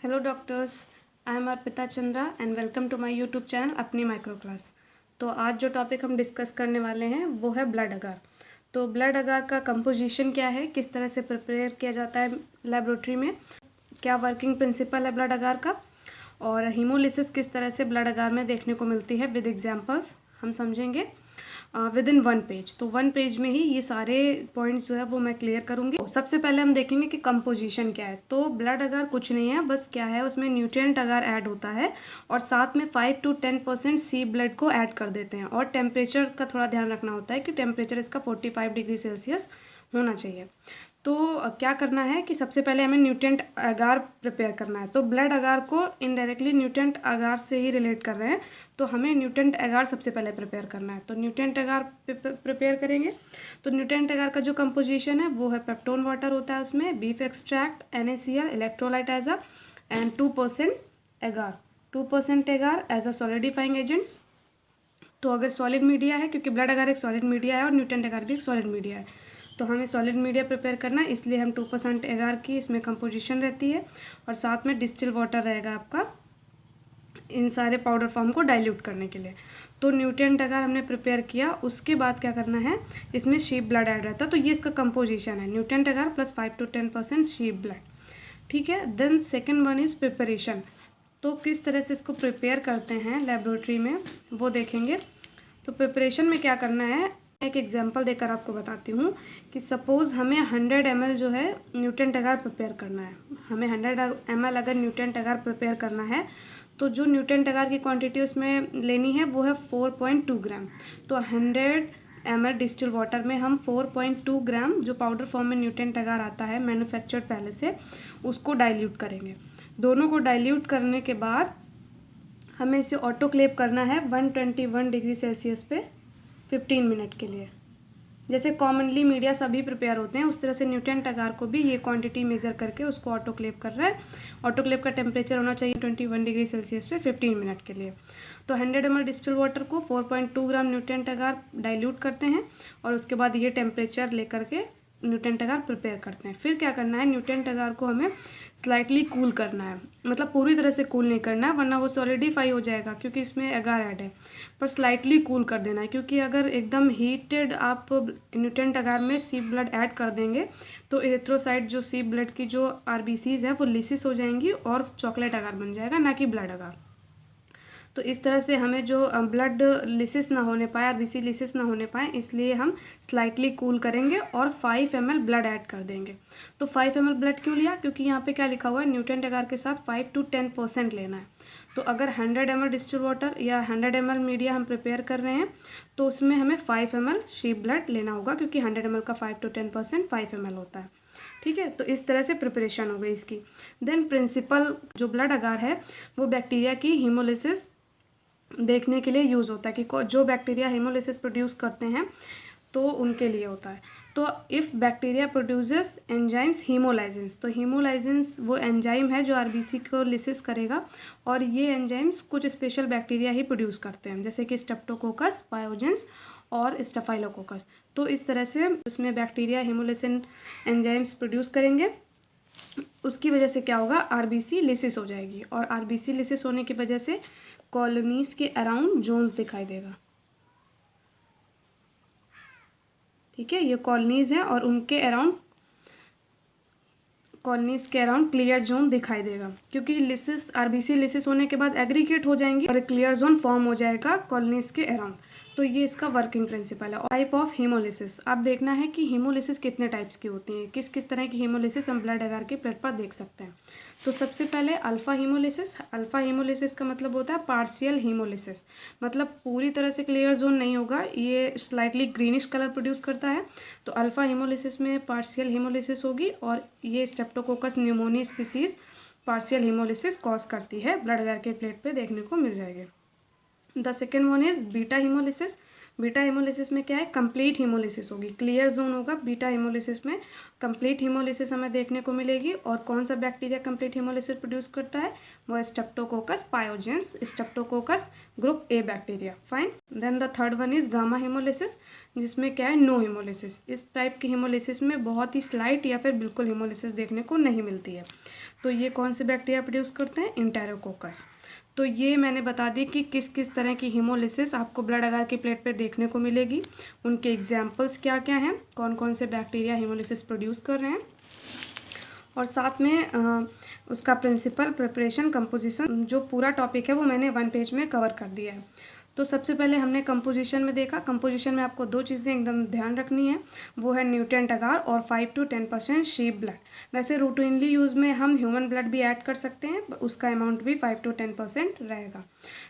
Hello doctors, I am Arpita Chandra and welcome to my YouTube channel अपनी micro class. तो आज जो टॉपिक हम डिस्कस करने वाले हैं वो है ब्लड अगार। तो ब्लड अगार का कंपोजिशन क्या है, किस तरह से प्रिपेयर किया जाता है लेबोरेटरी में, क्या वर्किंग प्रिंसिपल है ब्लड अगार का, और हीमोलिसिस किस तरह से ब्लड अगार में देखने को मिलती है विद एग्जांपल्स हम समझेंगे विद इन 1 पेज। तो 1 पेज में ही ये सारे पॉइंट्स जो है वो मैं क्लियर करूँगी। सबसे पहले हम देखेंगे कि कंपोजिशन क्या है। तो ब्लड अगार कुछ नहीं है, बस क्या है उसमें न्यूट्रिएंट अगार ऐड होता है और साथ में 5 to 10% सी ब्लड को ऐड कर देते हैं। और टेम्परेचर का थोड़ा ध्यान रखना होता है कि टेम्परेचर इसका 45 डिग्री सेल्सियस होना चाहिए। तो क्या करना है कि सबसे पहले हमें न्यूट्रिएंट अगार प्रिपेयर करना है। तो ब्लड अगार को इनडायरेक्टली न्यूट्रिएंट अगार से ही रिलेट कर रहे हैं, तो हमें न्यूट्रिएंट अगार सबसे पहले प्रिपेयर करना है। तो न्यूट्रिएंट अगार प्रिपेयर करेंगे। तो न्यूट्रिएंट अगार का जो कंपोजिशन है वो है पेप्टोन वाटर होता है, उसमें beef extract, NaCl, electrolyte as and 2% agar 2% agar as a solidifying agents. तो अगर सॉलिड मीडिया है, क्योंकि ब्लड अगार एक सॉलिड मीडिया है और न्यूट्रिएंट अगार भी एक सॉलिड मीडिया है, तो हमें सॉलिड मीडिया प्रिपेयर करना है, इसलिए हम 2% अगार की इसमें कंपोजिशन रहती है और साथ में डिस्टिल वाटर रहेगा आपका इन सारे पाउडर फॉर्म को डाइल्यूट करने के लिए। तो न्यूट्रिएंट अगार हमने प्रिपेयर किया, उसके बाद क्या करना है, इसमें शीप ब्लड ऐड रहता है। तो ये इसका कंपोजिशन है, nutrient agar plus 5 to 10% sheep blood. ठीक है। Then second one is preparation. तो किस तरह से इसको प्रिपेयर करते हैं लेबोरेटरी में वो देखेंगे। तो प्रिपरेशन में क्या करना है, एक एग्जांपल देकर आपको बताती हूँ कि सपोज़ हमें 100 ml जो है न्यूट्रिएंट अगार प्रिपेयर करना है। हमें 100 ml अगर न्यूट्रिएंट अगार प्रिपेयर करना है तो जो न्यूट्रिएंट अगार की क्वांटिटी उसमें लेनी है वो है 4.2 ग्राम। तो 100 ml डिस्टिल वाटर में हम 4.2 ग्राम जो पाउडर फॉर्म में न्यूट्रिएंट अगार आता है मैन्युफैक्चर्ड पहले से, उसको डाइल्यूट करेंगे। दोनों को डाइल्यूट करने के बाद हमें इसे ऑटोक्लेव करना है 121 डिग्री सेल्सियस पे 15 मिनट के लिए। जैसे कॉमनली मीडिया सभी प्रिपेयर होते हैं उस तरह से न्यूट्रिएंट अगार को भी ये क्वांटिटी मेज़र करके उसको ऑटोक्लेव कर रहा है। ऑटोक्लेव का टेम्परेचर होना चाहिए 21 डिग्री सेल्सियस पे 15 मिनट के लिए। तो 100 ml डिस्टिल वाटर को 4.2 ग्राम न्यूट्रिएंट अगार डाइल्यूट करते हैं और उसके बाद ये टेम्परेचर लेकर के न्यूट्रिएंट अगार प्रिपेयर करते हैं। फिर क्या करना है, न्यूट्रिएंट अगार को हमें स्लाइटली कूल करना है, मतलब पूरी तरह से कूल नहीं करना है वरना वो सॉलिडिफाई हो जाएगा क्योंकि इसमें अगार ऐड है, पर स्लाइटली कूल कर देना है। क्योंकि अगर एकदम हीटेड आप न्यूट्रिएंट अगार में सी ब्लड ऐड कर देंगे तो इरिथ्रोसाइट जो सी ब्लड की जो RBCs है वो लिसिस हो जाएंगी और चॉकलेट अगार बन जाएगा, ना कि ब्लड अगार। तो इस तरह से हमें जो ब्लड लिसिस ना होने पाए, RBC लिसिस ना होने पाए, इसलिए हम स्लाइटली कूल करेंगे और 5 ml ब्लड ऐड कर देंगे। तो 5 ml ब्लड क्यों लिया, क्योंकि यहाँ पे क्या लिखा हुआ है, न्यूट्रिएंट अगार के साथ 5 to 10% लेना है। तो अगर 100 ml डिस्टिल वाटर या 100 ml मीडिया हम प्रिपेयर कर रहे हैं तो उसमें हमें 5 ml शीप ब्लड लेना होगा, क्योंकि 100 ml का 5 to 10% 5 ml होता है। ठीक है। तो इस तरह से प्रिपरेशन हो गई इसकी। देन प्रिंसिपल जो ब्लड अगार है वो बैक्टीरिया की हीमोलिसिस देखने के लिए यूज़ होता है कि जो बैक्टीरिया हीमोलिसिस प्रोड्यूस करते हैं तो उनके लिए होता है। तो इफ़ बैक्टीरिया प्रोड्यूसेस एंजाइम्स हीमोलाइजेंस, तो हीमोलाइजेंस वो एंजाइम है जो RBC को लिसिस करेगा और ये एंजाइम्स कुछ स्पेशल बैक्टीरिया ही प्रोड्यूस करते हैं, जैसे कि स्ट्रेप्टोकोकस, पायोजेंस और स्टेफाइलोकोकस। तो इस तरह से उसमें बैक्टीरिया हीमोलिसिन एंजाइम्स प्रोड्यूस करेंगे, उसकी वजह से क्या होगा, RBC लिसिस हो जाएगी और RBC लिसिस होने की वजह से कॉलोनीज के अराउंड जोन्स दिखाई देगा। ठीक है, ये कॉलोनीज हैं और उनके अराउंड कॉलोनीज के अराउंड क्लियर जोन दिखाई देगा, क्योंकि लिसिस RBC लिसिस होने के बाद एग्रीगेट हो जाएंगी और एक क्लियर जोन फॉर्म हो जाएगा कॉलोनीज के अराउंड। तो ये इसका वर्किंग प्रिंसिपल है। टाइप ऑफ हीमोलिसिस, आप देखना है कि हीमोलिसिस कितने टाइप्स की होती हैं, किस किस तरह की हीमोलिसिस हम ब्लड अगार के प्लेट पर देख सकते हैं। तो सबसे पहले अल्फ़ा हीमोलिसिस। अल्फ़ा हीमोलिसिस का मतलब होता है पार्शियल हीमोलिसिस, मतलब पूरी तरह से क्लियर जोन नहीं होगा, ये स्लाइटली ग्रीनिश कलर प्रोड्यूस करता है। तो अल्फ़ा हीमोलिसिस में पार्शियल हीमोलिसिस होगी और ये Streptococcus pneumonia species partial haemolysis cause करती है, ब्लड अगार के प्लेट पे देखने को मिल जाएगी। The second one is beta haemolysis. Beta haemolysis में क्या है, कंप्लीट हीमोलिसिस होगी, क्लियर जोन होगा। बीटा हीमोलिसिस में कंप्लीट हीमोलिसिस हमें देखने को मिलेगी। और कौन सा बैक्टीरिया कंप्लीट हीमोलिसिस प्रोड्यूस करता है, वो है streptococcus pyogenes, streptococcus group A bacteria. Fine. Then the third one is gamma haemolysis, जिसमें क्या है, नो हीमोलिसिस। इस टाइप की हीमोलिसिस में बहुत ही स्लाइट या फिर बिल्कुल हीमोलिसिस देखने को नहीं मिलती है। तो ये कौन से बैक्टीरिया प्रोड्यूस करते हैं, इंटेरोकोकस। तो ये मैंने बता दी कि किस किस तरह की हीमोलिसिस आपको ब्लड अगार की प्लेट पे देखने को मिलेगी, उनके एग्जाम्पल्स क्या क्या हैं, कौन कौन से बैक्टीरिया हीमोलिसिस प्रोड्यूस कर रहे हैं, और साथ में उसका प्रिंसिपल, प्रिपरेशन, कंपोजिशन, जो पूरा टॉपिक है वो मैंने 1 पेज में कवर कर दिया है। तो सबसे पहले हमने कंपोजिशन में देखा। कंपोजिशन में आपको 2 चीज़ें एकदम ध्यान रखनी है, वो है न्यूट्रिएंट अगार और 5 to 10% शीप ब्लड। वैसे रूटीनली यूज़ में हम ह्यूमन ब्लड भी ऐड कर सकते हैं, उसका अमाउंट भी 5 to 10% रहेगा।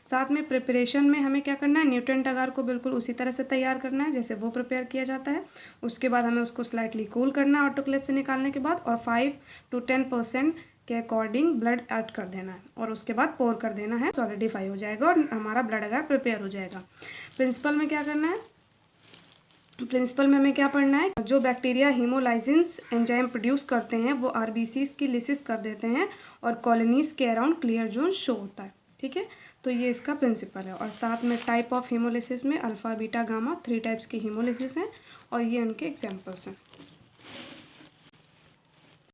साथ में प्रिपरेशन में हमें क्या करना है, न्यूट्रिएंट अगार को बिल्कुल उसी तरह से तैयार करना है जैसे वो प्रिपेयर किया जाता है। उसके बाद हमें उसको स्लाइटली कूल करना है ऑटोक्लेव से निकालने के बाद, और 5 to 10% के अकॉर्डिंग ब्लड ऐड कर देना है, और उसके बाद पोर कर देना है, सॉलिडिफाई हो जाएगा और हमारा ब्लड अगार प्रिपेयर हो जाएगा। प्रिंसिपल में क्या करना है, प्रिंसिपल में हमें क्या पढ़ना है, जो बैक्टीरिया हीमोलाइसिस एंजाइम प्रोड्यूस करते हैं वो आरबीसीज की लिसिस कर देते हैं और कॉलोनीज के अराउंड क्लियर जोन शो होता है। ठीक है, तो ये इसका प्रिंसिपल है। और साथ में टाइप ऑफ हीमोलिसिस में अल्फा, बीटा, गामा 3 टाइप्स की हीमोलिसिस हैं, और ये उनके एग्जाम्पल्स हैं।